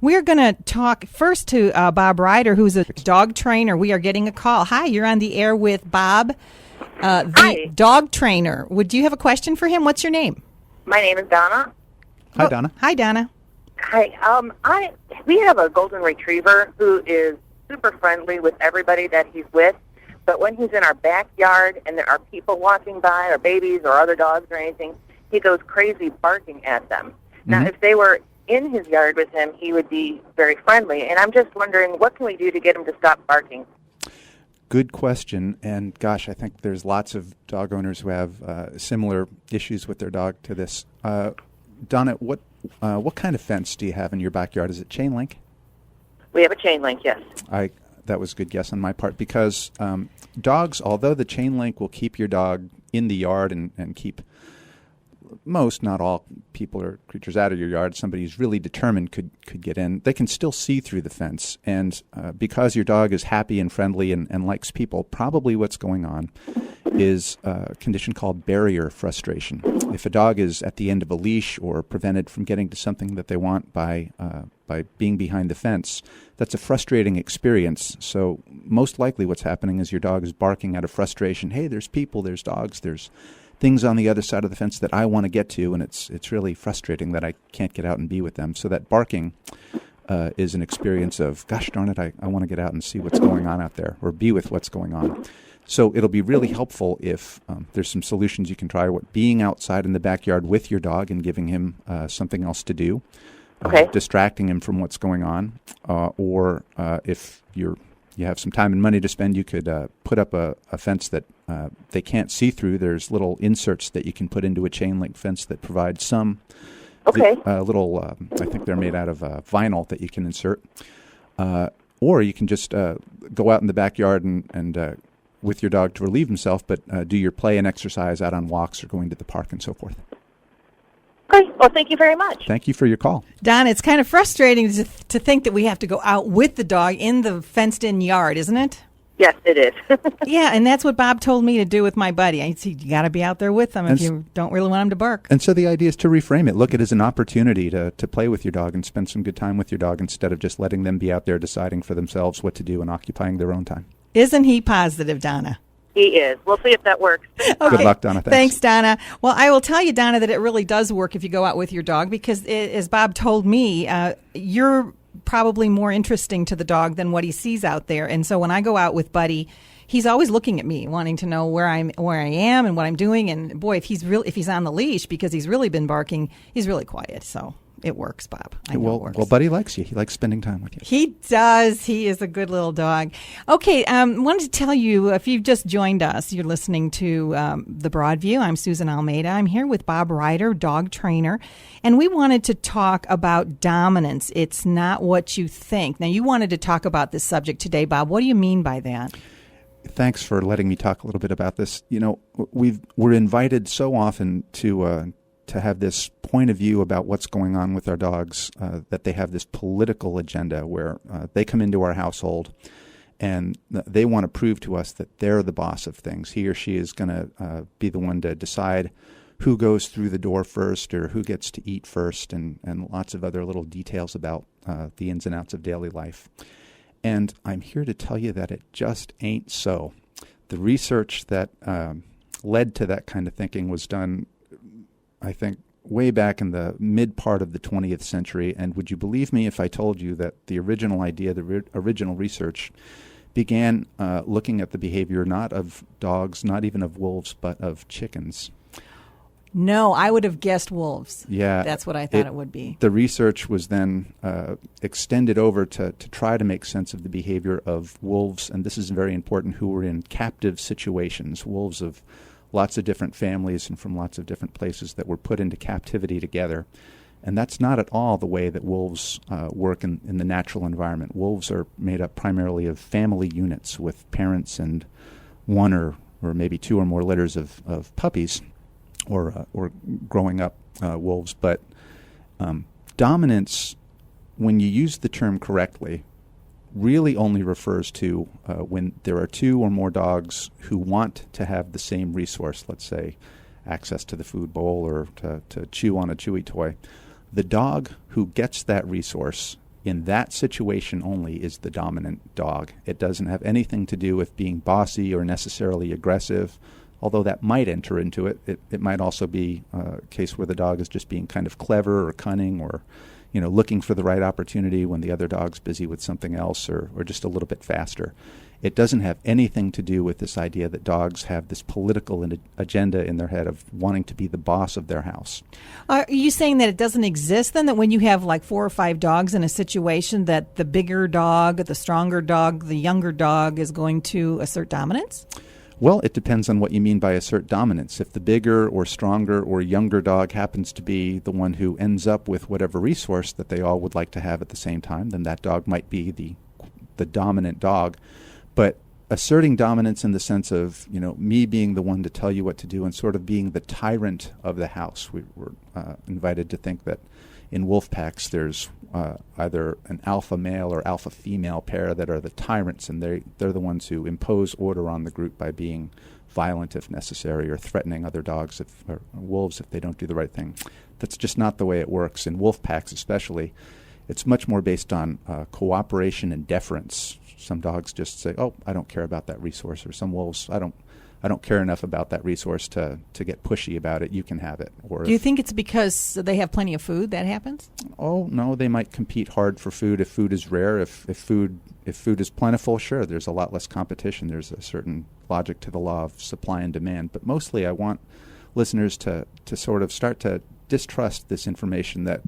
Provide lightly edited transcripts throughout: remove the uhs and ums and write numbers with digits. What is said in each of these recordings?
We're going to talk first to Bob Ryder, who's a dog trainer. We are getting a call. Hi, you're on the air with Bob, the Hi. dog trainer. Would you have a question for him? What's your name? My name is Donna. Hi, Donna. Hi, Donna. Hi. We have a golden retriever who is super friendly with everybody that he's with, but when he's in our backyard and there are people walking by, or babies or other dogs or anything, he goes crazy barking at them. Now, if they were in his yard with him, he would be very friendly, and I'm just wondering, what can we do to get him to stop barking? Good question. And gosh, I think there's lots of dog owners who have similar issues with their dog to this. Donna, what kind of fence do you have in your backyard? Is it chain link? We have a chain link, yes. That was a good guess on my part, because dogs, although the chain link will keep your dog in the yard and keep most, not all people or creatures out of your yard, somebody who's really determined could get in, they can still see through the fence. And because your dog is happy and friendly and likes people, probably what's going on is a condition called barrier frustration. If a dog is at the end of a leash or prevented from getting to something that they want by being behind the fence, that's a frustrating experience. So most likely what's happening is your dog is barking out of frustration. Hey, there's people, there's dogs, there's things on the other side of the fence that I want to get to, and it's really frustrating that I can't get out and be with them. So that barking is an experience of, gosh darn it, I want to get out and see what's going on out there, or be with what's going on. So it'll be really helpful if there's some solutions you can try. Being outside in the backyard with your dog and giving him something else to do, distracting him from what's going on, or if you have some time and money to spend, you could put up a fence that they can't see through. There's little inserts that you can put into a chain link fence that provide some little, I think they're made out of vinyl that you can insert. Or you can just go out in the backyard and with your dog to relieve himself, but do your play and exercise out on walks or going to the park and so forth. Okay. Well, thank you very much. Thank you for your call. Don, it's kind of frustrating to think that we have to go out with the dog in the fenced-in yard, isn't it? Yes, it is. Yeah, and that's what Bob told me to do with my buddy. I said, you got to be out there with them if you don't really want him to bark. And so the idea is to reframe it. Look at it as an opportunity to play with your dog and spend some good time with your dog instead of just letting them be out there deciding for themselves what to do and occupying their own time. Isn't he positive, Donna? He is. We'll see if that works. Okay. Good luck, Donna. Thanks, Donna. Well, I will tell you, Donna, that it really does work if you go out with your dog because, as Bob told me, you're probably more interesting to the dog than what he sees out there. And so when I go out with Buddy, he's always looking at me, wanting to know where I am and what I'm doing. And boy, if he's on the leash because he's really been barking, he's really quiet. So it works, Bob. I know it works. Well, Buddy likes you. He likes spending time with you. He does. He is a good little dog. Okay, wanted to tell you, if you've just joined us, you're listening to The Broadview. I'm Susan Almeida. I'm here with Bob Ryder, dog trainer, and we wanted to talk about dominance. It's not what you think. Now, you wanted to talk about this subject today, Bob. What do you mean by that? Thanks for letting me talk a little bit about this. You know, we're invited so often to have this point of view about what's going on with our dogs, that they have this political agenda where they come into our household and they want to prove to us that they're the boss of things. He or she is going to be the one to decide who goes through the door first or who gets to eat first, and lots of other little details about the ins and outs of daily life. And I'm here to tell you that it just ain't so. The research that led to that kind of thinking was done, I think, way back in the mid part of the 20th century. And would you believe me if I told you that the original idea, the original research, began looking at the behavior not of dogs, not even of wolves, but of chickens? No, I would have guessed wolves. Yeah. That's what I thought it would be. The research was then extended over to try to make sense of the behavior of wolves, and this is very important, who were in captive situations, wolves of lots of different families and from lots of different places that were put into captivity together. And that's not at all the way that wolves work in the natural environment. Wolves are made up primarily of family units with parents and one or maybe two or more litters of puppies or growing up wolves. But dominance, when you use the term correctly, really only refers to when there are two or more dogs who want to have the same resource, let's say access to the food bowl or to chew on a chewy toy. The dog who gets that resource in that situation only is the dominant dog. It doesn't have anything to do with being bossy or necessarily aggressive, although that might enter into it. It might also be a case where the dog is just being kind of clever or cunning, or looking for the right opportunity when the other dog's busy with something else, or just a little bit faster. It doesn't have anything to do with this idea that dogs have this political agenda in their head of wanting to be the boss of their house. Are you saying that it doesn't exist then, that when you have like 4 or 5 dogs in a situation, that the bigger dog, the stronger dog, the younger dog is going to assert dominance? Well, it depends on what you mean by assert dominance. If the bigger or stronger or younger dog happens to be the one who ends up with whatever resource that they all would like to have at the same time, then that dog might be the dominant dog. But asserting dominance in the sense of, me being the one to tell you what to do and sort of being the tyrant of the house. We're invited to think that in wolf packs there's either an alpha male or alpha female pair that are the tyrants, and they're the ones who impose order on the group by being violent if necessary, or threatening other dogs or wolves if they don't do the right thing. That's just not the way it works. In wolf packs especially, it's much more based on cooperation and deference. Some dogs just say, "Oh, I don't care about that resource," or some wolves, "I don't care enough about that resource to get pushy about it. You can have it." Or do you think it's because they have plenty of food that happens? Oh no, they might compete hard for food if food is rare. If food is plentiful, sure, there's a lot less competition. There's a certain logic to the law of supply and demand. But mostly, I want listeners to sort of start to distrust this information that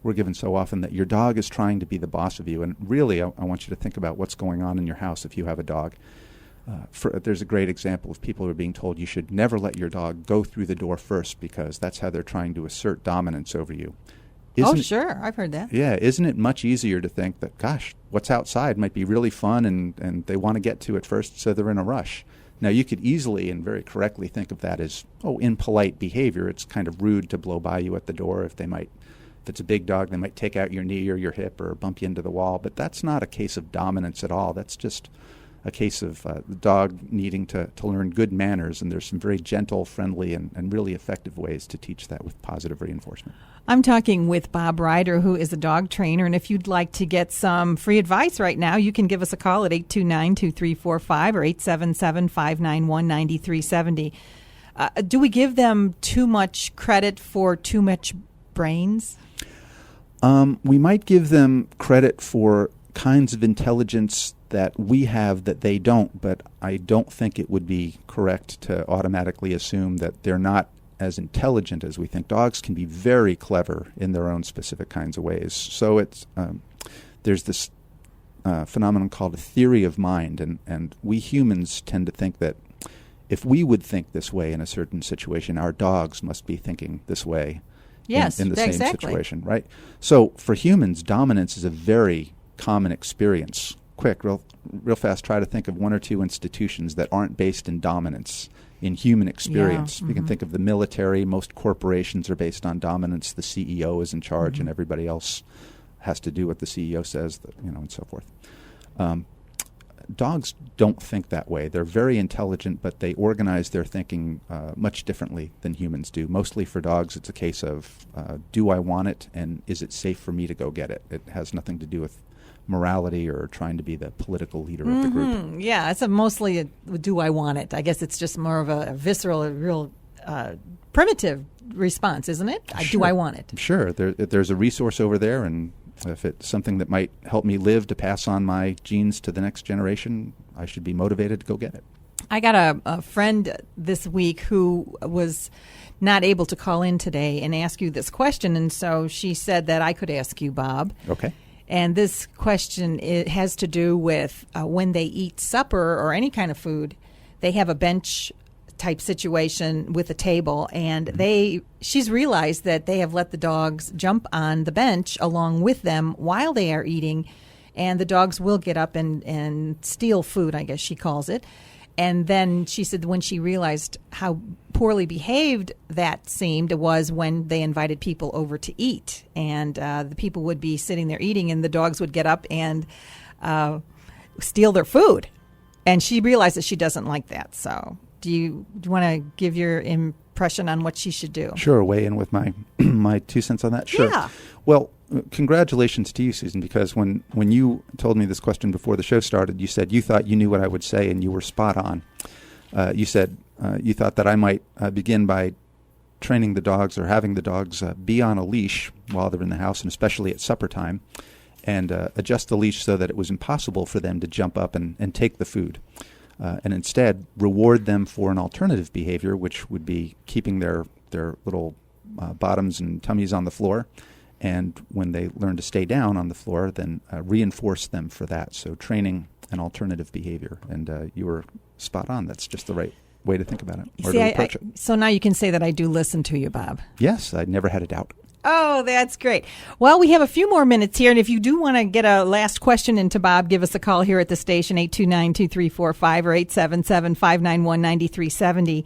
we're given so often, that your dog is trying to be the boss of you. And really, I want you to think about what's going on in your house if you have a dog. There's a great example of people who are being told you should never let your dog go through the door first because that's how they're trying to assert dominance over you. Sure. I've heard that. Yeah. Isn't it much easier to think that, gosh, what's outside might be really fun and they want to get to it first, so they're in a rush. Now, you could easily and very correctly think of that as, impolite behavior. It's kind of rude to blow by you at the door. If it's a big dog, they might take out your knee or your hip or bump you into the wall. But that's not a case of dominance at all. That's just a case of the dog needing to learn good manners, and there's some very gentle, friendly, and really effective ways to teach that with positive reinforcement. I'm talking with Bob Ryder, who is a dog trainer, and if you'd like to get some free advice right now, you can give us a call at 829-2345 or 877-591-9370. Do we give them too much credit for too much brains? We might give them credit for kinds of intelligence that we have that they don't, but I don't think it would be correct to automatically assume that they're not as intelligent as we think. Dogs can be very clever in their own specific kinds of ways. So there's this phenomenon called a theory of mind, and we humans tend to think that if we would think this way in a certain situation, our dogs must be thinking this way. Yes, in the same exactly. situation, right? So for humans, dominance is a very common experience. Quick, real fast, try to think of 1 or 2 institutions that aren't based in dominance in human experience. Yeah, You can think of the military. Most corporations are based on dominance. The CEO is in charge, and everybody else has to do what the CEO says, and so forth. Dogs don't think that way. They're very intelligent, but they organize their thinking much differently than humans do. Mostly for dogs, it's a case of, do I want it, and is it safe for me to go get it? It has nothing to do with morality or trying to be the political leader of the group. Yeah, it's mostly a do I want it. I guess it's just more of a visceral, a real primitive response, isn't it? Sure. Do I want it? Sure. There's a resource over there, and if it's something that might help me live to pass on my genes to the next generation, I should be motivated to go get it. I got a friend this week who was not able to call in today and ask you this question, and so she said that I could ask you, Bob. Okay. And this question, it has to do with when they eat supper or any kind of food, they have a bench type situation with a table, and she's realized that they have let the dogs jump on the bench along with them while they are eating, and the dogs will get up and steal food, I guess she calls it. And then she said when she realized how poorly behaved that seemed was when they invited people over to eat, and the people would be sitting there eating, and the dogs would get up and steal their food. And she realized that she doesn't like that. So do you want to give your impression on what she should do? Sure, weigh in with my my 2 cents on that. Sure. Yeah. Well, congratulations to you, Susan, because when you told me this question before the show started, you said you thought you knew what I would say, and you were spot on. You said you thought that I might begin by training the dogs or having the dogs be on a leash while they're in the house, and especially at supper time, and adjust the leash so that it was impossible for them to jump up and take the food. And instead reward them for an alternative behavior, which would be keeping their little bottoms and tummies on the floor. And when they learn to stay down on the floor, then reinforce them for that. So training an alternative behavior. And you were spot on. That's just the right way to think about it, or to approach it. So now you can say that I do listen to you, Bob. Yes, I never had a doubt. Oh, that's great. Well, we have a few more minutes here, and if you do want to get a last question into Bob, give us a call here at the station, 829-2345 or 877-591-9370.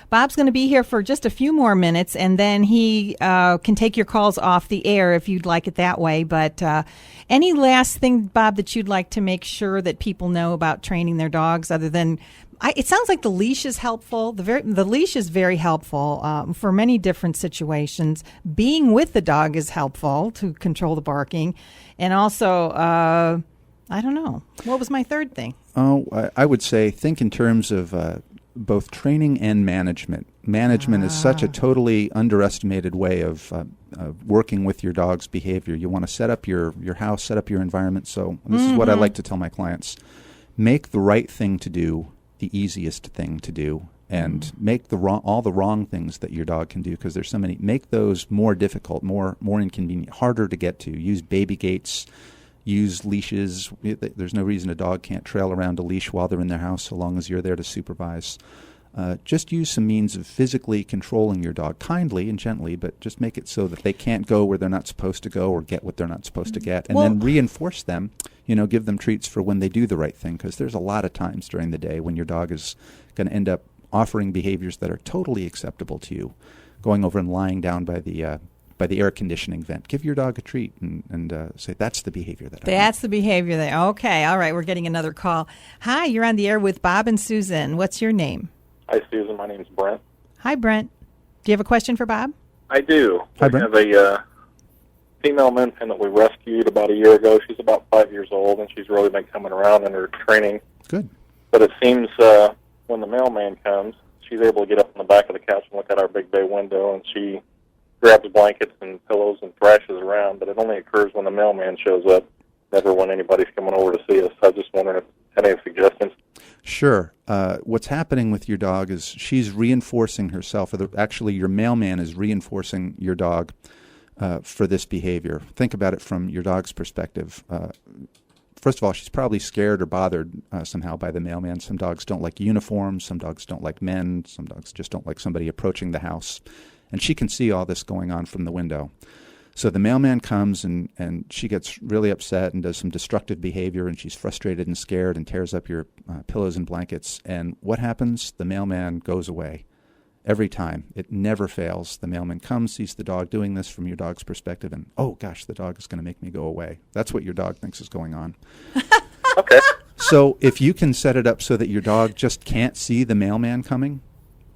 Bob's going to be here for just a few more minutes, and then he can take your calls off the air if you'd like it that way. But any last thing, Bob, that you'd like to make sure that people know about training their dogs, other than it sounds like the leash is helpful. The leash is very helpful for many different situations. Being with the dog is helpful to control the barking. And also, I don't know. What was my third thing? Oh, I would say think in terms of both training and management. Management is such a totally underestimated way of working with your dog's behavior. You want to set up your house, set up your environment. So this is what I like to tell my clients. Make the right thing to do the easiest thing to do, and make all the wrong things that your dog can do, because there's so many. Make those more difficult, more inconvenient, harder to get to. Use baby gates, use leashes. There's no reason a dog can't trail around a leash while they're in their house, so long as you're there to supervise. Just use some means of physically controlling your dog, kindly and gently, but just make it so that they can't go where they're not supposed to go or get what they're not supposed to get. And then reinforce them, give them treats for when they do the right thing, because there's a lot of times during the day when your dog is going to end up offering behaviors that are totally acceptable to you, going over and lying down by the air conditioning vent. Give your dog a treat and say, that's the behavior that I want. That's the behavior that, okay, all right, we're getting another call. Hi, you're on the air with Bob and Susan. What's your name? Hi, Susan. My name's Brent. Hi, Brent. Do you have a question for Bob? I do. Hi, Brent. We have a female min pin that we rescued about a year ago. She's about 5 years old, and she's really been coming around in her training. Good. But it seems when the mailman comes, she's able to get up on the back of the couch and look out our big bay window, and she grabs blankets and pillows and thrashes around, but it only occurs when the mailman shows up, never when anybody's coming over to see us. I was just wondering if you had any suggestions. Sure. What's happening with your dog is she's reinforcing herself, or actually your mailman is reinforcing your dog for this behavior. Think about it from your dog's perspective. First of all, she's probably scared or bothered somehow by the mailman. Some dogs don't like uniforms. Some dogs don't like men. Some dogs just don't like somebody approaching the house. And she can see all this going on from the window. So the mailman comes, and she gets really upset and does some destructive behavior, and she's frustrated and scared and tears up your pillows and blankets. And what happens? The mailman goes away. Every time. It never fails. The mailman comes, sees the dog doing this from your dog's perspective, and, oh, gosh, the dog is going to make me go away. That's what your dog thinks is going on. Okay. So if you can set it up so that your dog just can't see the mailman coming,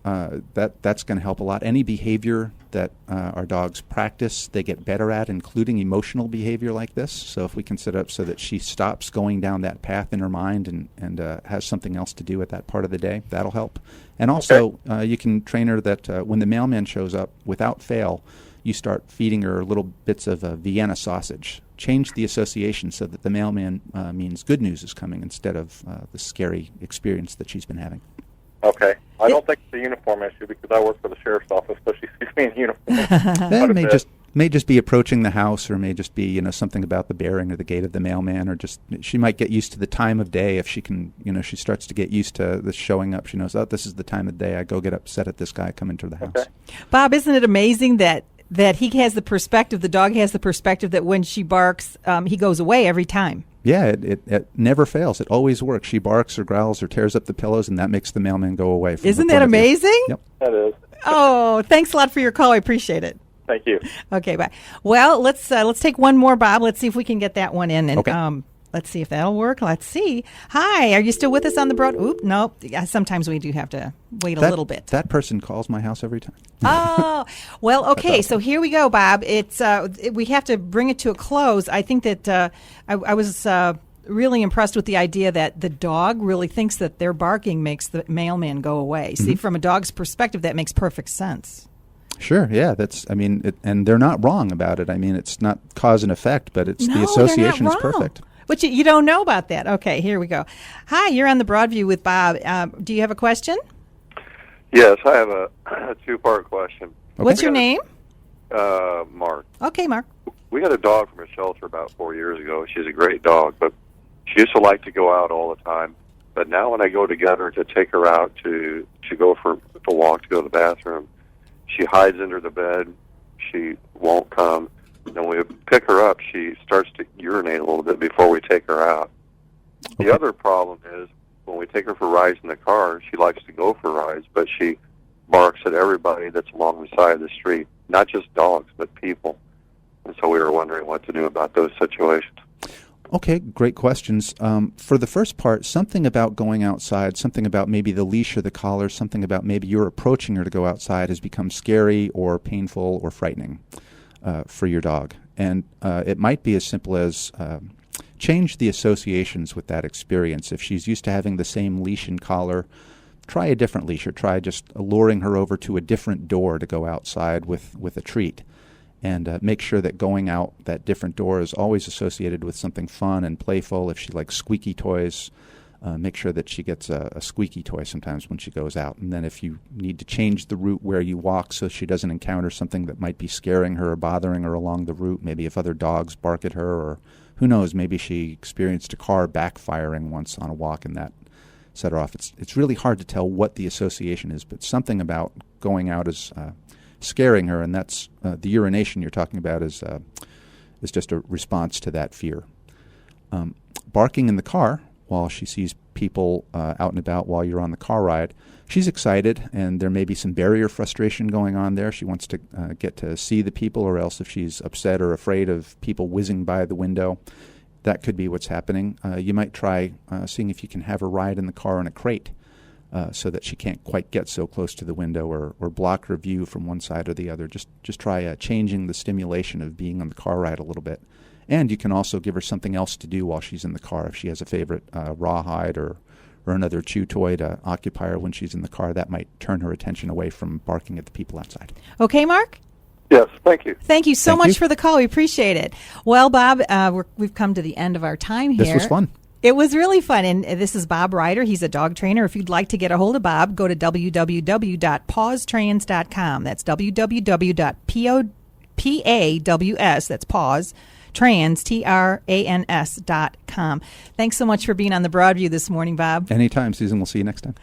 that's going to help a lot. Any behavior that our dogs practice, they get better at, including emotional behavior like this. So if we can set it up so that she stops going down that path in her mind and has something else to do at that part of the day, that'll help. And also, you can train her that when the mailman shows up, without fail, you start feeding her little bits of Vienna sausage. Change the association so that the mailman means good news is coming instead of the scary experience that she's been having. Okay. I don't think it's a uniform issue because I work for the sheriff's office, so she sees me in uniform. That may just be approaching the house, or may just be something about the bearing or the gait of the mailman, or just she might get used to the time of day. If she can, she starts to get used to this showing up. She knows, oh, this is the time of day. I go get upset at this guy come into the house. Okay. Bob, isn't it amazing that he has the perspective, the dog has the perspective that when she barks, he goes away every time? Yeah, it never fails. It always works. She barks or growls or tears up the pillows, and that makes the mailman go away. Isn't that amazing? Yep. That is. Oh, thanks a lot for your call. I appreciate it. Thank you. Okay, bye. Well, let's take one more, Bob. Let's see if we can get that one in. And okay. Let's see if that'll work. Let's see. Hi, are you still with us on the broad? Oop, nope. Yeah, sometimes we do have to wait a little bit. That person calls my house every time. Oh, well, okay. So here we go, Bob. It's we have to bring it to a close. I think that I was really impressed with the idea that the dog really thinks that their barking makes the mailman go away. See, from a dog's perspective, that makes perfect sense. Sure, yeah, and they're not wrong about it. I mean, it's not cause and effect, but it's No, the association they're is not wrong. perfect. But you don't know about that. Okay, here we go. Hi, you're on the Broadview with Bob. Do you have a question? Yes, I have a two-part question. Okay. What's your name? Mark. Okay, Mark. We had a dog from a shelter about 4 years ago. She's a great dog, but she used to like to go out all the time. But now when I go together to take her out to go for a walk, to go to the bathroom, she hides under the bed. She won't come. And when we pick her up, she starts to urinate a little bit before we take her out. Okay. The other problem is when we take her for rides in the car, she likes to go for rides, but she barks at everybody that's along the side of the street, not just dogs, but people. And so we were wondering what to do about those situations. Okay, great questions. For the first part, something about going outside, something about maybe the leash or the collar, something about maybe you're approaching her to go outside has become scary or painful or frightening for your dog. And it might be as simple as change the associations with that experience. If she's used to having the same leash and collar, try a different leash, or try just luring her over to a different door to go outside with a treat. And make sure that going out that different door is always associated with something fun and playful. If she likes squeaky toys, make sure that she gets a squeaky toy sometimes when she goes out. And then if you need to change the route where you walk so she doesn't encounter something that might be scaring her or bothering her along the route, maybe if other dogs bark at her, or who knows, maybe she experienced a car backfiring once on a walk and that set her off. It's really hard to tell what the association is, but something about going out is scaring her, and that's the urination you're talking about is just a response to that fear. Barking in the car while she sees people out and about while you're on the car ride, she's excited, and there may be some barrier frustration going on there. She wants to get to see the people, or else if she's upset or afraid of people whizzing by the window, that could be what's happening. You might try seeing if you can have her ride in the car in a crate, so that she can't quite get so close to the window or block her view from one side or the other. Just try changing the stimulation of being on the car ride a little bit. And you can also give her something else to do while she's in the car. If she has a favorite rawhide or another chew toy to occupy her when she's in the car, that might turn her attention away from barking at the people outside. Okay, Mark? Yes, thank you. Thank you so Thank much you. for the call. We appreciate it. Well, Bob, we've come to the end of our time here. This was fun. It was really fun, and this is Bob Ryder. He's a dog trainer. If you'd like to get a hold of Bob, go to www.pawstrans.com. That's www.paws, that's paws, trans, trans.com. Thanks so much for being on the Broadview this morning, Bob. Anytime, Susan. We'll see you next time.